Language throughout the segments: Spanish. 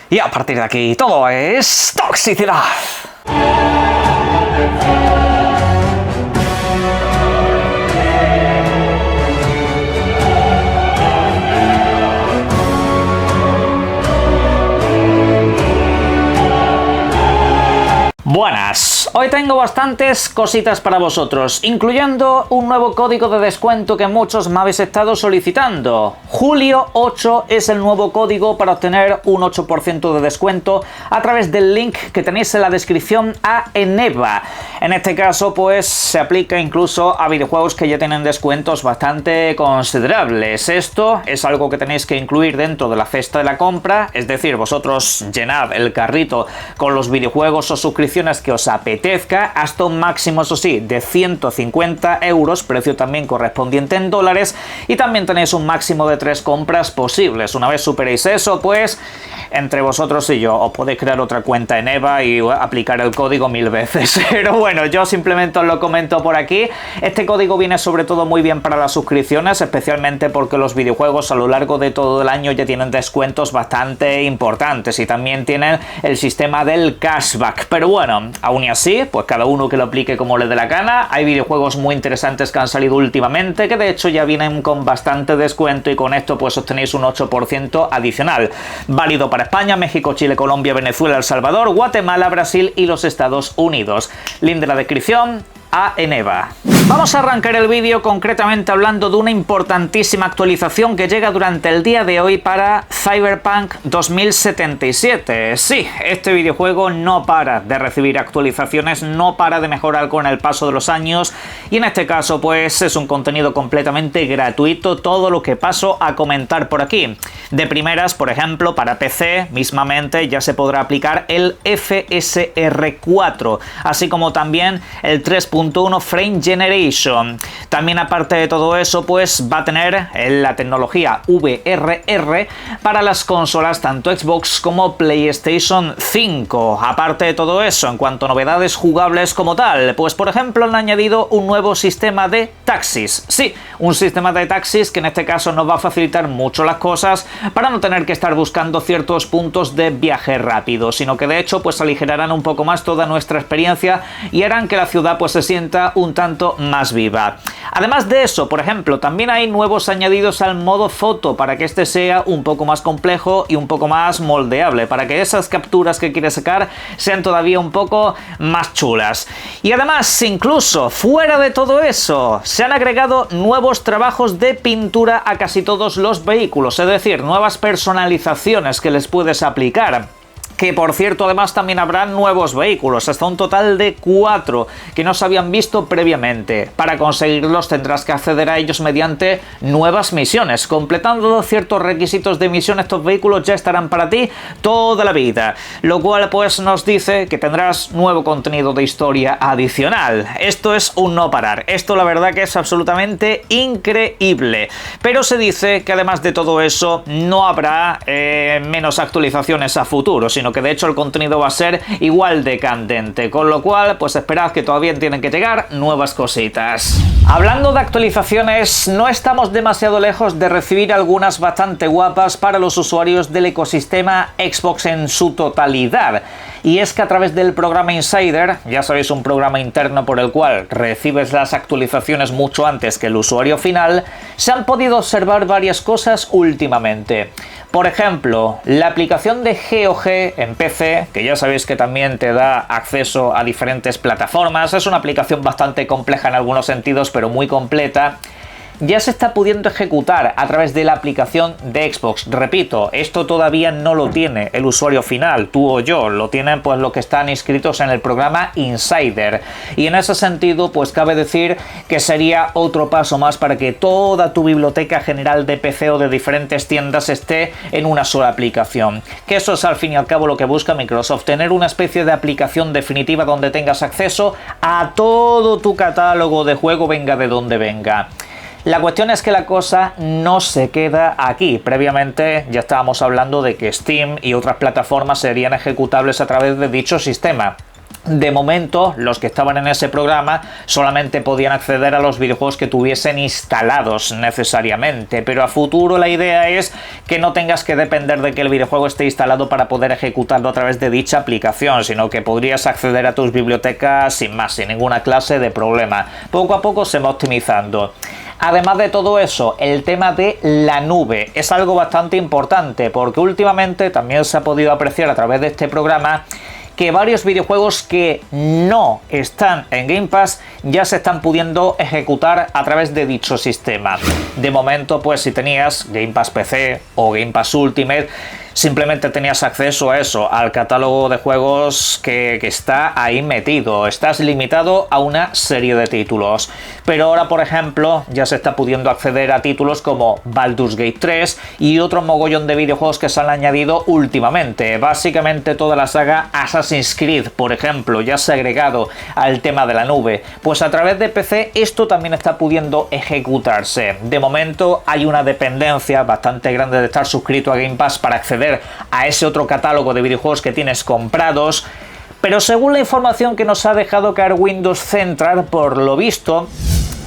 Y a partir de aquí todo es toxicidad. Buenas, hoy tengo bastantes cositas para vosotros, incluyendo un nuevo código de descuento que muchos me habéis estado solicitando. Julio 8 es el nuevo código para obtener un 8% de descuento a través del link que tenéis en la descripción a Eneba. En este caso, pues se aplica incluso a videojuegos que ya tienen descuentos bastante considerables. Esto es algo que tenéis que incluir dentro de la cesta de la compra, es decir, vosotros llenad el carrito con los videojuegos o suscripciones que os apetezca, hasta un máximo, eso sí, de 150 euros, precio también correspondiente en dólares, y también tenéis un máximo de 3 compras posibles. Una vez superéis eso, pues entre vosotros y yo os podéis crear otra cuenta en Eneba y aplicar el código 1000 veces. Pero bueno, yo simplemente os lo comento por aquí. Este código viene sobre todo muy bien para las suscripciones, especialmente porque los videojuegos a lo largo de todo el año ya tienen descuentos bastante importantes y también tienen el sistema del cashback. Pero bueno, aún y así, pues cada uno que lo aplique como le dé la gana. Hay videojuegos muy interesantes que han salido últimamente que de hecho ya vienen con bastante descuento y con esto pues obtenéis un 8% adicional. Válido para España, México, Chile, Colombia, Venezuela, El Salvador, Guatemala, Brasil y los Estados Unidos. Link de la descripción a Eneba. Vamos a arrancar el vídeo concretamente hablando de una importantísima actualización que llega durante el día de hoy para Cyberpunk 2077. Sí, este videojuego no para de recibir actualizaciones, no para de mejorar con el paso de los años y en este caso pues es un contenido completamente gratuito todo lo que paso a comentar por aquí. De primeras, por ejemplo, para PC mismamente ya se podrá aplicar el FSR4, así como también el 3.1 Frame Generation. También aparte de todo eso, pues va a tener la tecnología VRR para las consolas tanto Xbox como PlayStation 5. Aparte de todo eso, en cuanto a novedades jugables como tal, pues por ejemplo han añadido un nuevo sistema de taxis. Sí, un sistema de taxis que en este caso nos va a facilitar mucho las cosas para no tener que estar buscando ciertos puntos de viaje rápido, sino que de hecho pues aligerarán un poco más toda nuestra experiencia y harán que la ciudad pues se sienta un tanto más viva. Además de eso, por ejemplo, también hay nuevos añadidos al modo foto para que este sea un poco más complejo y un poco más moldeable, para que esas capturas que quieres sacar sean todavía un poco más chulas. Y además, incluso fuera de todo eso, se han agregado nuevos trabajos de pintura a casi todos los vehículos, es decir, nuevas personalizaciones que les puedes aplicar. Que por cierto además también habrá nuevos vehículos, hasta un total de 4 que no se habían visto previamente. Para conseguirlos tendrás que acceder a ellos mediante nuevas misiones. Completando ciertos requisitos de misión, estos vehículos ya estarán para ti toda la vida. Lo cual pues nos dice que tendrás nuevo contenido de historia adicional. Esto es un no parar. Esto la verdad que es absolutamente increíble. Pero se dice que además de todo eso no habrá menos actualizaciones a futuro, sino que de hecho el contenido va a ser igual de candente, con lo cual pues esperad que todavía tienen que llegar nuevas cositas. Hablando de actualizaciones, no estamos demasiado lejos de recibir algunas bastante guapas para los usuarios del ecosistema Xbox en su totalidad. Y es que a través del programa Insider, ya sabéis, un programa interno por el cual recibes las actualizaciones mucho antes que el usuario final, se han podido observar varias cosas últimamente. Por ejemplo, la aplicación de GOG en PC, que ya sabéis que también te da acceso a diferentes plataformas, es una aplicación bastante compleja en algunos sentidos, pero muy completa. Ya se está pudiendo ejecutar a través de la aplicación de Xbox. Repito, esto todavía no lo tiene el usuario final, tú o yo, lo tienen pues los que están inscritos en el programa Insider. Y en ese sentido, pues cabe decir que sería otro paso más para que toda tu biblioteca general de PC o de diferentes tiendas esté en una sola aplicación. Que eso es al fin y al cabo lo que busca Microsoft, tener una especie de aplicación definitiva donde tengas acceso a todo tu catálogo de juego, venga de donde venga. La cuestión es que la cosa no se queda aquí. Previamente ya estábamos hablando de que Steam y otras plataformas serían ejecutables a través de dicho sistema. De momento, los que estaban en ese programa solamente podían acceder a los videojuegos que tuviesen instalados necesariamente, pero a futuro la idea es que no tengas que depender de que el videojuego esté instalado para poder ejecutarlo a través de dicha aplicación, sino que podrías acceder a tus bibliotecas sin más, sin ninguna clase de problema. Poco a poco se va optimizando. Además de todo eso, el tema de la nube es algo bastante importante, porque últimamente también se ha podido apreciar a través de este programa que varios videojuegos que no están en Game Pass ya se están pudiendo ejecutar a través de dicho sistema. De momento, pues si tenías Game Pass PC o Game Pass Ultimate, simplemente tenías acceso a eso, al catálogo de juegos que está ahí metido. Estás limitado a una serie de títulos. Pero ahora, por ejemplo, ya se está pudiendo acceder a títulos como Baldur's Gate 3 y otro mogollón de videojuegos que se han añadido últimamente. Básicamente toda la saga Assassin's Creed, por ejemplo, ya se ha agregado al tema de la nube. Pues a través de PC esto también está pudiendo ejecutarse. De momento hay una dependencia bastante grande de estar suscrito a Game Pass para acceder a ese otro catálogo de videojuegos que tienes comprados, pero según la información que nos ha dejado caer Windows Central, por lo visto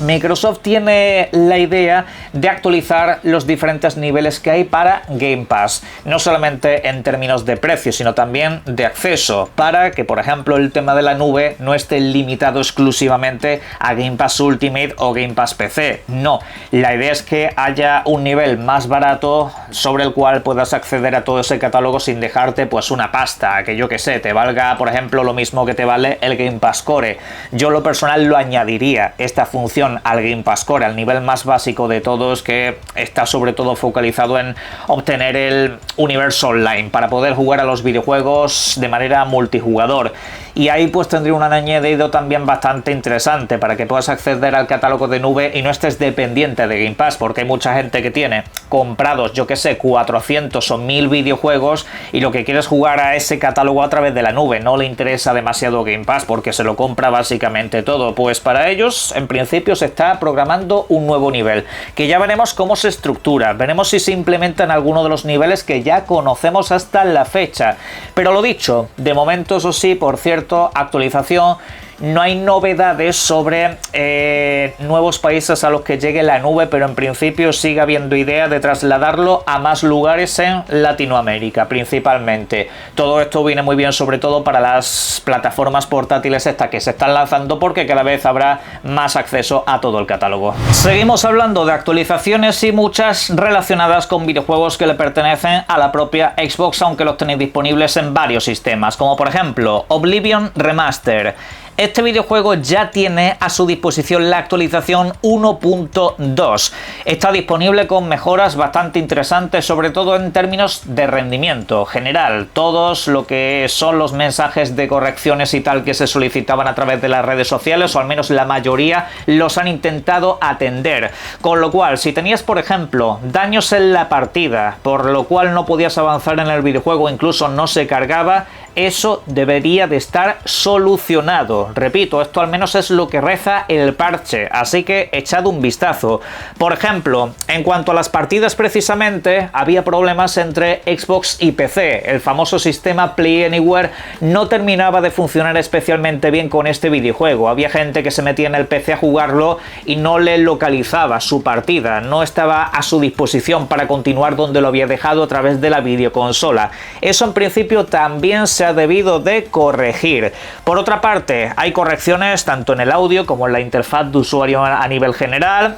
Microsoft tiene la idea de actualizar los diferentes niveles que hay para Game Pass, no solamente en términos de precio, sino también de acceso, para que, por ejemplo, el tema de la nube no esté limitado exclusivamente a Game Pass Ultimate o Game Pass PC. No, la idea es que haya un nivel más barato sobre el cual puedas acceder a todo ese catálogo sin dejarte pues una pasta, que yo que sé, te valga, por ejemplo, lo mismo que te vale el Game Pass Core. Yo lo personal lo añadiría, esta función, al Game Pass Core, al nivel más básico de todos, que está sobre todo focalizado en obtener el universo online para poder jugar a los videojuegos de manera multijugador. Y ahí pues tendría un añadido también bastante interesante para que puedas acceder al catálogo de nube y no estés dependiente de Game Pass, porque hay mucha gente que tiene comprados, yo que sé, 400 o 1000 videojuegos y lo que quiere es jugar a ese catálogo a través de la nube. No le interesa demasiado Game Pass porque se lo compra básicamente todo. Pues para ellos, en principio, se está programando un nuevo nivel, que ya veremos cómo se estructura, veremos si se implementan algunos de los niveles que ya conocemos hasta la fecha. Pero lo dicho, de momento, eso sí, por cierto, actualización, no hay novedades sobre nuevos países a los que llegue la nube, pero en principio sigue habiendo idea de trasladarlo a más lugares en Latinoamérica principalmente. Todo esto viene muy bien sobre todo para las plataformas portátiles estas que se están lanzando, porque cada vez habrá más acceso a todo el catálogo. Seguimos hablando de actualizaciones y muchas relacionadas con videojuegos que le pertenecen a la propia Xbox, aunque los tenéis disponibles en varios sistemas, como por ejemplo Oblivion Remaster. Este videojuego ya tiene a su disposición la actualización 1.2. Está disponible con mejoras bastante interesantes, sobre todo en términos de rendimiento general. Todos lo que son los mensajes de correcciones y tal que se solicitaban a través de las redes sociales, o al menos la mayoría, los han intentado atender. Con lo cual, si tenías, por ejemplo, daños en la partida, por lo cual no podías avanzar en el videojuego, incluso no se cargaba, eso debería de estar solucionado. Repito, esto al menos es lo que reza el parche, así que echad un vistazo. Por ejemplo, en cuanto a las partidas precisamente, había problemas entre Xbox y PC. El famoso sistema Play Anywhere no terminaba de funcionar especialmente bien con este videojuego. Había gente que se metía en el PC a jugarlo y no le localizaba su partida, no estaba a su disposición para continuar donde lo había dejado a través de la videoconsola. Eso en principio también se ha debido de corregir. Por otra parte, hay correcciones tanto en el audio como en la interfaz de usuario a nivel general.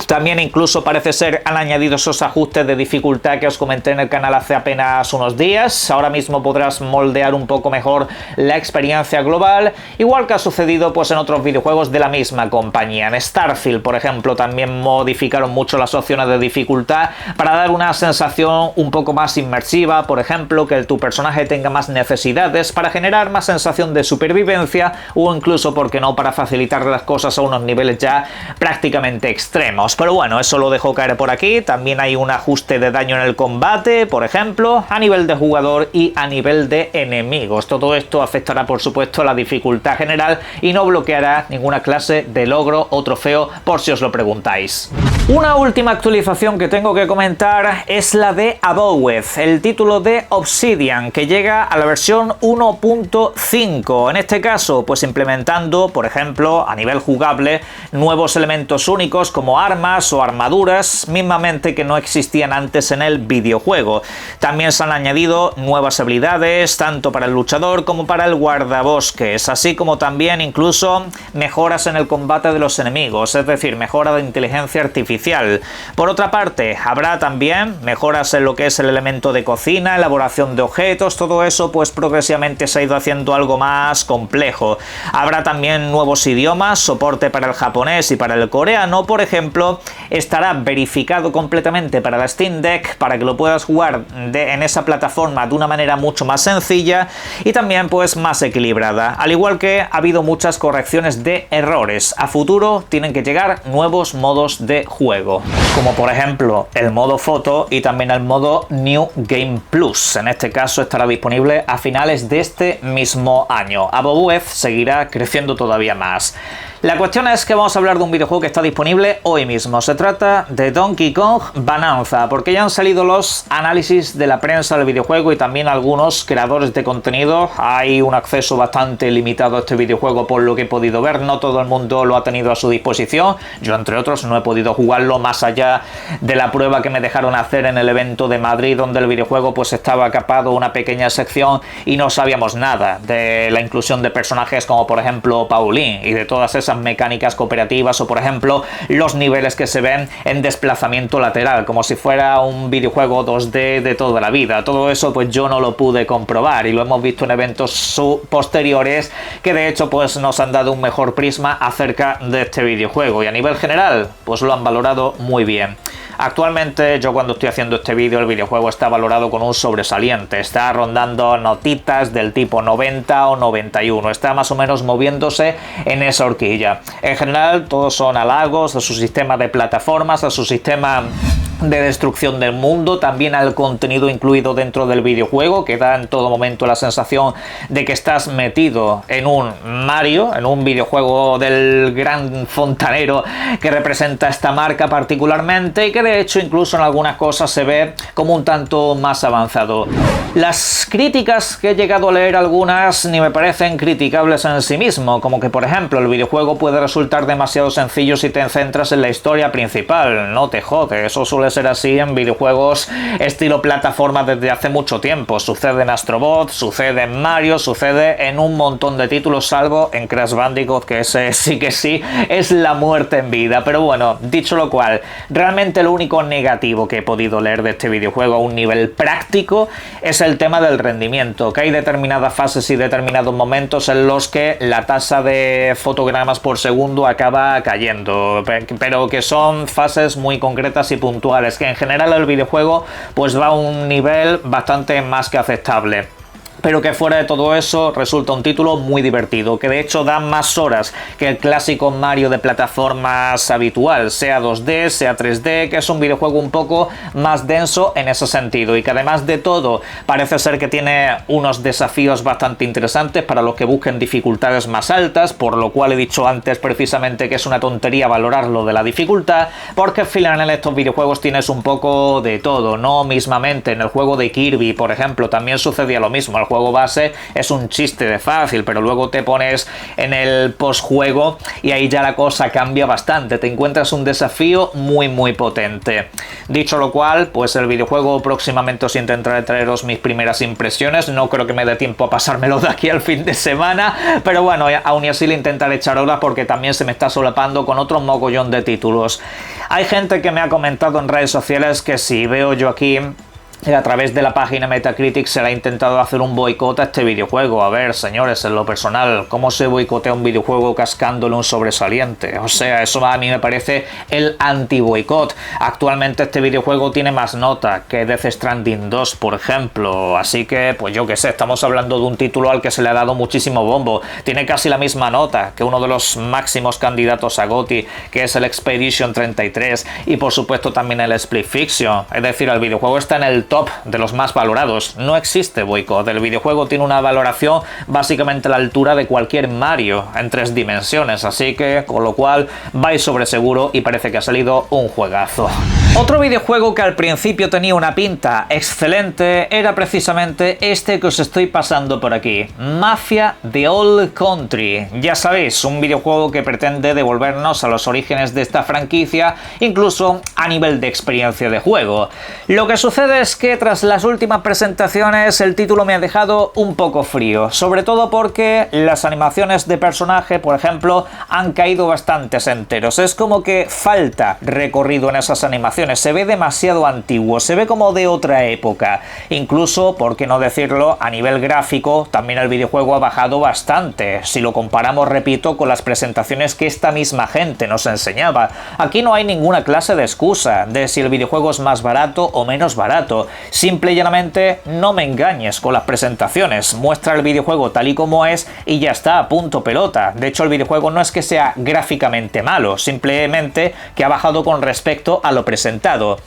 También incluso parece ser han añadido esos ajustes de dificultad que os comenté en el canal hace apenas unos días. Ahora mismo podrás moldear un poco mejor la experiencia global, igual que ha sucedido pues en otros videojuegos de la misma compañía. En Starfield, por ejemplo, también modificaron mucho las opciones de dificultad para dar una sensación un poco más inmersiva, por ejemplo, que tu personaje tenga más necesidades para generar más sensación de supervivencia, o incluso, por qué no, para facilitar las cosas a unos niveles ya prácticamente extremos. Pero bueno, eso lo dejo caer por aquí. También hay un ajuste de daño en el combate, por ejemplo, a nivel de jugador y a nivel de enemigos. Todo esto afectará, por supuesto, a la dificultad general y no bloqueará ninguna clase de logro o trofeo, por si os lo preguntáis. Una última actualización que tengo que comentar es la de Abowed, el título de Obsidian, que llega a la versión 1.5. En este caso, pues implementando, por ejemplo, a nivel jugable, nuevos elementos únicos como armas o armaduras, mismamente que no existían antes en el videojuego. También se han añadido nuevas habilidades, tanto para el luchador como para el guardabosques, así como también incluso mejoras en el combate de los enemigos, es decir, mejora de inteligencia artificial. Por otra parte, habrá también mejoras en lo que es el elemento de cocina, elaboración de objetos, todo eso pues progresivamente se ha ido haciendo algo más complejo. Habrá también nuevos idiomas, soporte para el japonés y para el coreano, por ejemplo, estará verificado completamente para la Steam Deck para que lo puedas jugar en esa plataforma de una manera mucho más sencilla y también pues más equilibrada. Al igual que ha habido muchas correcciones de errores. A futuro tienen que llegar nuevos modos de juego, como por ejemplo el modo foto y también el modo New Game Plus. En este caso estará disponible a finales de este mismo año. Abowed seguirá creciendo todavía más. La cuestión es que vamos a hablar de un videojuego que está disponible hoy mismo. Se trata de Donkey Kong Bonanza, porque ya han salido los análisis de la prensa del videojuego y también algunos creadores de contenido. Hay un acceso bastante limitado a este videojuego por lo que he podido ver. No todo el mundo lo ha tenido a su disposición. Yo, entre otros, no he podido jugarlo más allá de la prueba que me dejaron hacer en el evento de Madrid, donde el videojuego pues estaba capado una pequeña sección y no sabíamos nada de la inclusión de personajes como por ejemplo Pauline y de todas esas mecánicas cooperativas o por ejemplo los niveles que se ven en desplazamiento lateral como si fuera un videojuego 2D de toda la vida. Todo eso pues yo no lo pude comprobar y lo hemos visto en eventos posteriores que de hecho pues nos han dado un mejor prisma acerca de este videojuego y a nivel general pues lo han valorado muy bien. Actualmente yo cuando estoy haciendo este vídeo el videojuego está valorado con un sobresaliente, está rondando notitas del tipo 90 o 91, está más o menos moviéndose en esa horquilla. En general todos son halagos a su sistema de plataformas, a su sistema de destrucción del mundo, también al contenido incluido dentro del videojuego que da en todo momento la sensación de que estás metido en un Mario, en un videojuego del gran fontanero que representa esta marca particularmente y que de hecho incluso en algunas cosas se ve como un tanto más avanzado. Las críticas que he llegado a leer algunas ni me parecen criticables en sí mismo, como que por ejemplo el videojuego puede resultar demasiado sencillo si te centras en la historia principal. No te jode, eso suele ser así en videojuegos estilo plataforma desde hace mucho tiempo. Sucede en Astro Bot, sucede en Mario, sucede en un montón de títulos, salvo en Crash Bandicoot, que ese sí que sí es la muerte en vida. Pero bueno, dicho lo cual, realmente lo único negativo que he podido leer de este videojuego a un nivel práctico es el tema del rendimiento, que hay determinadas fases y determinados momentos en los que la tasa de fotogramas por segundo acaba cayendo, pero que son fases muy concretas y puntuales, que en general el videojuego pues va a un nivel bastante más que aceptable. Pero que fuera de todo eso resulta un título muy divertido, que de hecho da más horas que el clásico Mario de plataformas habitual, sea 2D, sea 3D, que es un videojuego un poco más denso en ese sentido y que además de todo parece ser que tiene unos desafíos bastante interesantes para los que busquen dificultades más altas, por lo cual he dicho antes precisamente que es una tontería valorarlo de la dificultad, porque al final en estos videojuegos tienes un poco de todo, no mismamente en el juego de Kirby, por ejemplo, también sucedía lo mismo. El juego base es un chiste de fácil, pero luego te pones en el postjuego y ahí ya la cosa cambia bastante, te encuentras un desafío muy potente. Dicho lo cual, pues el videojuego próximamente os intentaré traeros mis primeras impresiones, no creo que me dé tiempo a pasármelo de aquí al fin de semana, pero bueno, aún así le intentaré echar horas porque también se me está solapando con otro mogollón de títulos. Hay gente que me ha comentado en redes sociales que si veo yo aquí a través de la página Metacritic se le ha intentado hacer un boicot a este videojuego. A ver, señores, en lo personal, ¿cómo se boicotea un videojuego cascándole un sobresaliente? O sea, eso a mí me parece el anti-boicot. Actualmente este videojuego tiene más nota que Death Stranding 2, por ejemplo. Así que, pues yo qué sé, estamos hablando de un título al que se le ha dado muchísimo bombo. Tiene casi la misma nota que uno de los máximos candidatos a GOTY, que es el Expedition 33, y por supuesto también el Split Fiction. Es decir, el videojuego está en el top de los más valorados. No existe boicot. El videojuego tiene una valoración básicamente a la altura de cualquier Mario en 3 dimensiones, así que con lo cual vais sobre seguro y parece que ha salido un juegazo. Otro videojuego que al principio tenía una pinta excelente era precisamente este que os estoy pasando por aquí, Mafia: The Old Country. Ya sabéis, un videojuego que pretende devolvernos a los orígenes de esta franquicia, incluso a nivel de experiencia de juego. Lo que sucede es que tras las últimas presentaciones el título me ha dejado un poco frío, sobre todo porque las animaciones de personaje, por ejemplo, han caído bastantes enteros. Es como que falta recorrido en esas animaciones, se ve demasiado antiguo, se ve como de otra época. Incluso, por qué no decirlo, a nivel gráfico también el videojuego ha bajado bastante, si lo comparamos, repito, con las presentaciones que esta misma gente nos enseñaba. Aquí no hay ninguna clase de excusa de si el videojuego es más barato o menos barato. Simple y llanamente no me engañes con las presentaciones, muestra el videojuego tal y como es y ya está, punto pelota. De hecho, el videojuego no es que sea gráficamente malo, simplemente que ha bajado con respecto a lo presentado.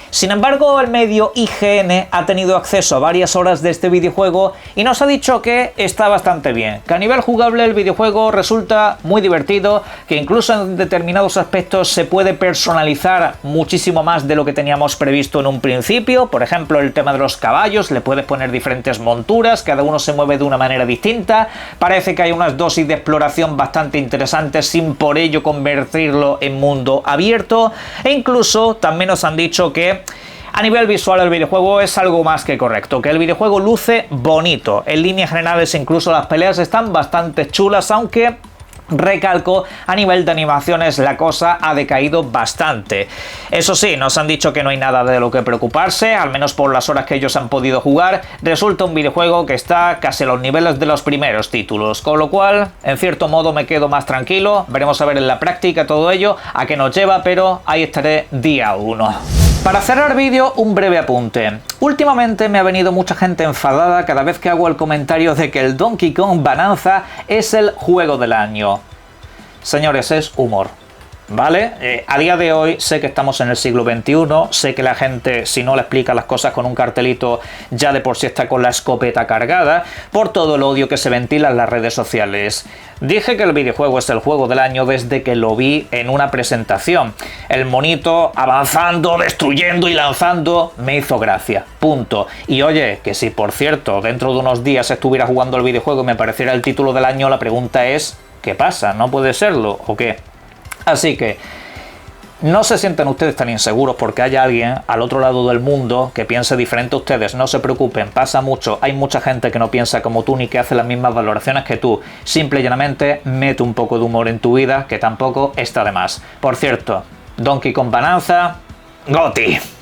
Sin embargo, el medio IGN ha tenido acceso a varias horas de este videojuego y nos ha dicho que está bastante bien, que a nivel jugable el videojuego resulta muy divertido, que incluso en determinados aspectos se puede personalizar muchísimo más de lo que teníamos previsto en un principio. Por ejemplo, el tema de los caballos, le puedes poner diferentes monturas, cada uno se mueve de una manera distinta, parece que hay unas dosis de exploración bastante interesantes sin por ello convertirlo en mundo abierto, e incluso también nos han dicho que a nivel visual el videojuego es algo más que correcto, que el videojuego luce bonito. En líneas generales incluso las peleas están bastante chulas, aunque recalco, a nivel de animaciones la cosa ha decaído bastante. Eso sí, nos han dicho que no hay nada de lo que preocuparse, al menos por las horas que ellos han podido jugar. Resulta un videojuego que está casi a los niveles de los primeros títulos, con lo cual, en cierto modo, me quedo más tranquilo. Veremos a ver en la práctica todo ello, a qué nos lleva, pero ahí estaré día 1. Para cerrar vídeo, un breve apunte. Últimamente me ha venido mucha gente enfadada cada vez que hago el comentario de que el Donkey Kong Bonanza es el juego del año. Señores, es humor, ¿vale? A día de hoy sé que estamos en el siglo XXI, sé que la gente, si no le explica las cosas con un cartelito, ya de por sí está con la escopeta cargada, por todo el odio que se ventila en las redes sociales. Dije que el videojuego es el juego del año desde que lo vi en una presentación. El monito avanzando, destruyendo y lanzando me hizo gracia, punto. Y oye, que si por cierto dentro de unos días estuviera jugando el videojuego y me pareciera el título del año, la pregunta es, ¿qué pasa? ¿No puede serlo o qué? Así que no se sienten ustedes tan inseguros porque haya alguien al otro lado del mundo que piense diferente a ustedes. No se preocupen, pasa mucho. Hay mucha gente que no piensa como tú ni que hace las mismas valoraciones que tú. Simple y llanamente mete un poco de humor en tu vida, que tampoco está de más. Por cierto, Donkey Kong Bonanza, GOTY.